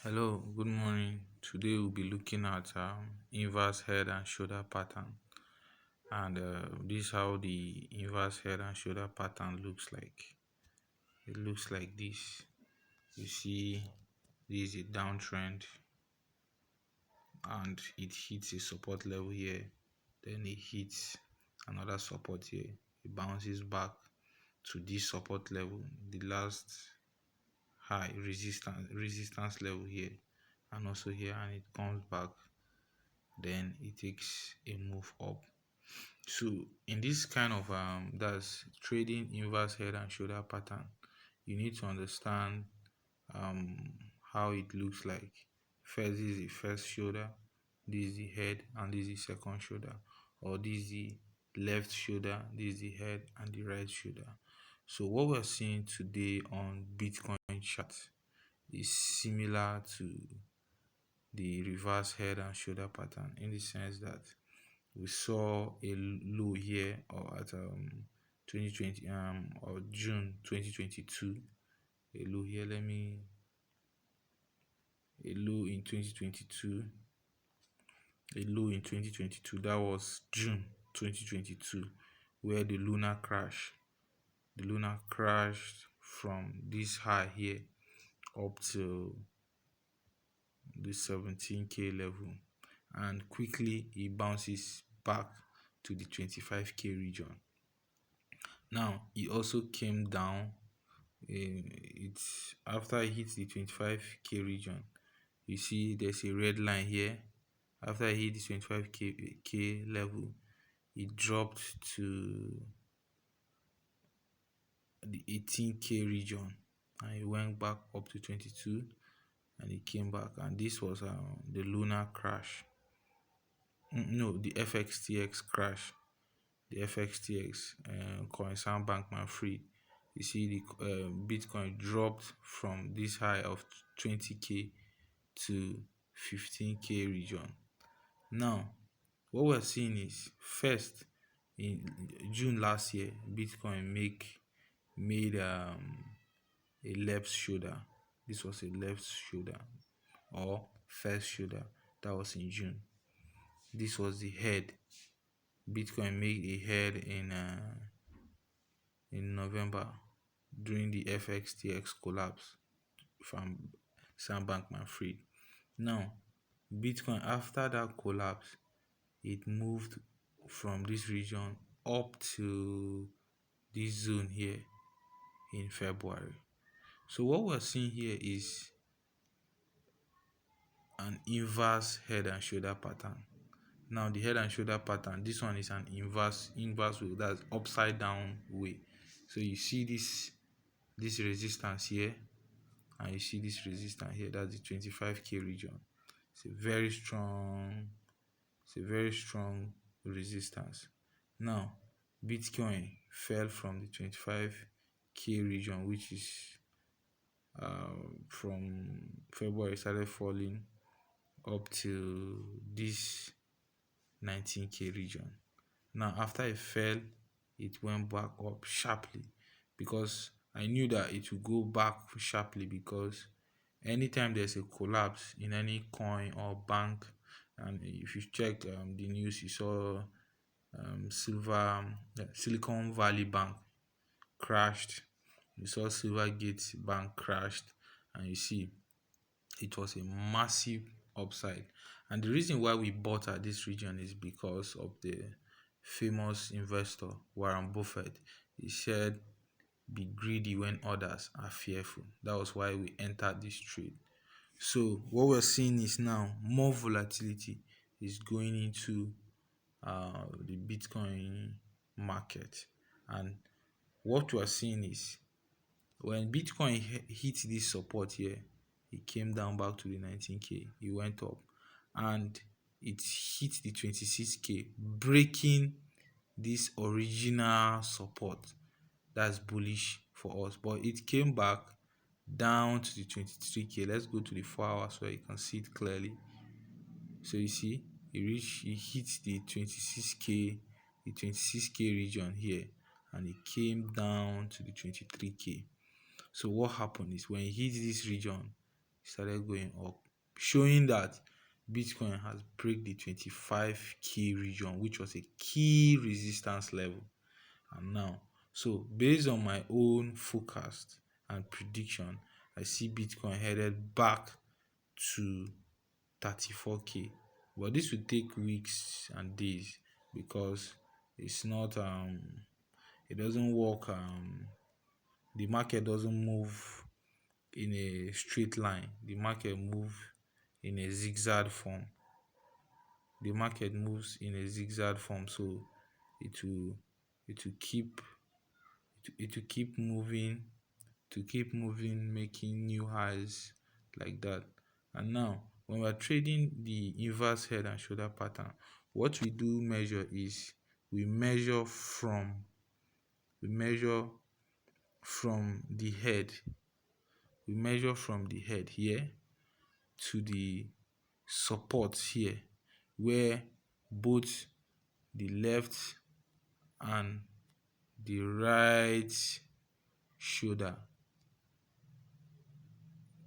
Hello, good morning. Today we'll be looking at inverse head and shoulder pattern, and this is how the inverse head and shoulder pattern looks like. It looks like this. You see, this is a downtrend, and it hits a support level here. Then it hits another support here. It bounces back to this support level, the last high resistance level here, and also here, and it comes back, then it takes a move up. So in this kind of that's trading inverse head and shoulder pattern, you need to understand um how it looks like. First, this is the first shoulder, this is the head, and this is the second shoulder, or this is the left shoulder, this is the head, and the right shoulder. So what we're seeing today on Bitcoin chart is similar to the reverse head and shoulder pattern, in the sense that we saw a low here, or at 2020 or June 2022, a low here. A low in 2022, a low in 2022. That was June 2022, where the lunar crashed from this high here up to the 17k level, and quickly it bounces back to the 25k region. Now it also came down. It's after it hits the 25k region, you see there's a red line here. After it hit the 25k level, it dropped to the 18k region, and it went back up to 22, and it came back, and this was the lunar crash. No, the FXTX crash. The FXTX coin Sam Bankman-Fried. You see the Bitcoin dropped from this high of 20k to 15k region. Now what we're seeing is, first, in June last year, Bitcoin made a left shoulder. This was a left shoulder, or first shoulder. That was in June. This was the head. Bitcoin made a head in November, during the FXTX collapse from Sam Bankman-Fried. Now Bitcoin, after that collapse, it moved from this region up to this zone here in February. So what we're seeing here is an inverse head and shoulder pattern. Now the head and shoulder pattern, this one is an inverse way, that's upside down way. So you see this resistance here, and you see this resistance here. That's the 25k region. It's a very strong resistance. Now Bitcoin fell from the 25k region, which is from February, started falling up to this 19k region. Now after it fell, it went back up sharply, because I knew that it would go back sharply, because anytime there's a collapse in any coin or bank, and if you check the news, you saw Silicon Valley Bank crashed. You saw Silvergate Bank crashed, and you see it was a massive upside. And the reason why we bought at this region is because of the famous investor Warren Buffett. He said, "Be greedy when others are fearful." That was why we entered this trade. So what we're seeing is now more volatility is going into the Bitcoin market. And what we're seeing is, when Bitcoin hit this support here, it came down back to the 19k, it went up, and it hit the 26k, breaking this original support. That's bullish for us, but it came back down to the 23k. Let's go to the 4 hours where you can see it clearly. So you see it hit the 26k region here, and it came down to the 23k. So what happened is, when it hit this region, started going up, showing that Bitcoin has break the 25K region, which was a key resistance level. And now, so based on my own forecast and prediction, I see Bitcoin headed back to 34K. But this will take weeks and days because it's not it doesn't work, the market doesn't move in a straight line. The market moves in a zigzag form. The market moves in a zigzag form, so it will it will keep it will keep moving, to keep moving, making new highs like that. And now, when we're trading the inverse head and shoulder pattern, what we do measure is we measure from we measure from the head. We measure from the head here to the support here, where both the left and the right shoulder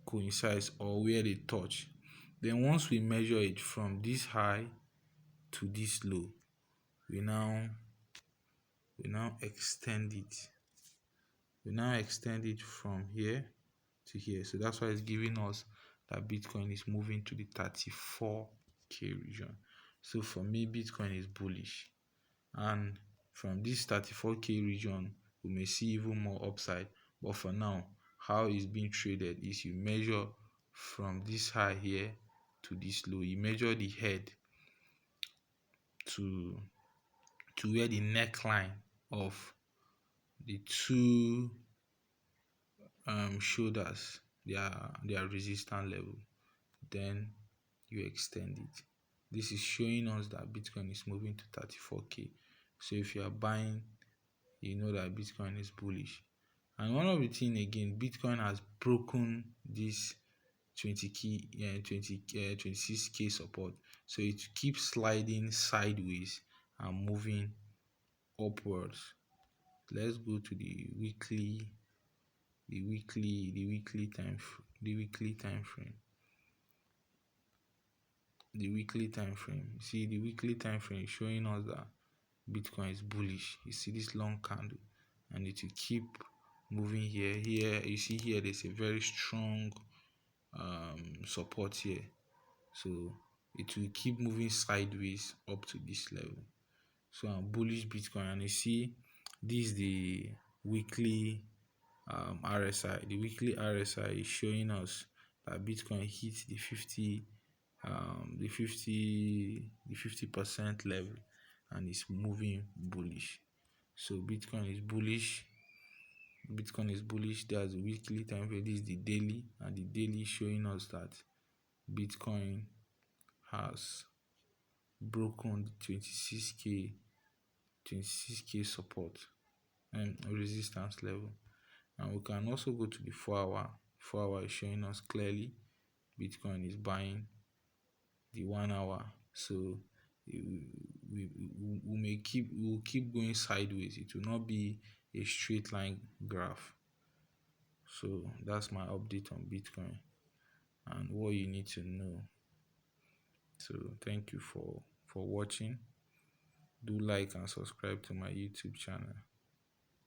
coincides, or where they touch. Then once we measure it from this high to this low, we now extend it. We now extend it from here to here. So that's why it's giving us that Bitcoin is moving to the 34K region. So for me, Bitcoin is bullish. And from this 34K region, we may see even more upside. But for now, how it's being traded is you measure from this high here to this low. You measure the head to where the neckline of the two shoulders, their resistance level. Then you extend it. This is showing us that Bitcoin is moving to 34K. So if you are buying, you know that Bitcoin is bullish. And one of the thing again, Bitcoin has broken this 26K support. So it keeps sliding sideways and moving upwards. Let's go to the weekly time frame. See, the weekly time frame is showing us that Bitcoin is bullish. You see this long candle, and it will keep moving here. You see here there's a very strong support here, so it will keep moving sideways up to this level. So I'm bullish Bitcoin, and you see this is the weekly RSI. The weekly RSI is showing us that Bitcoin hits the 50% level and is moving bullish. So Bitcoin is bullish. There's a weekly time frame. This is the daily, and the daily is showing us that Bitcoin has broken the 26K support and resistance level. And we can also go to the 4 hour. 4 hour is showing us clearly Bitcoin is buying the 1 hour. So we'll keep going sideways. It will not be a straight line graph. So that's my update on Bitcoin and what you need to know. So thank you for watching. Do like and subscribe to my YouTube channel.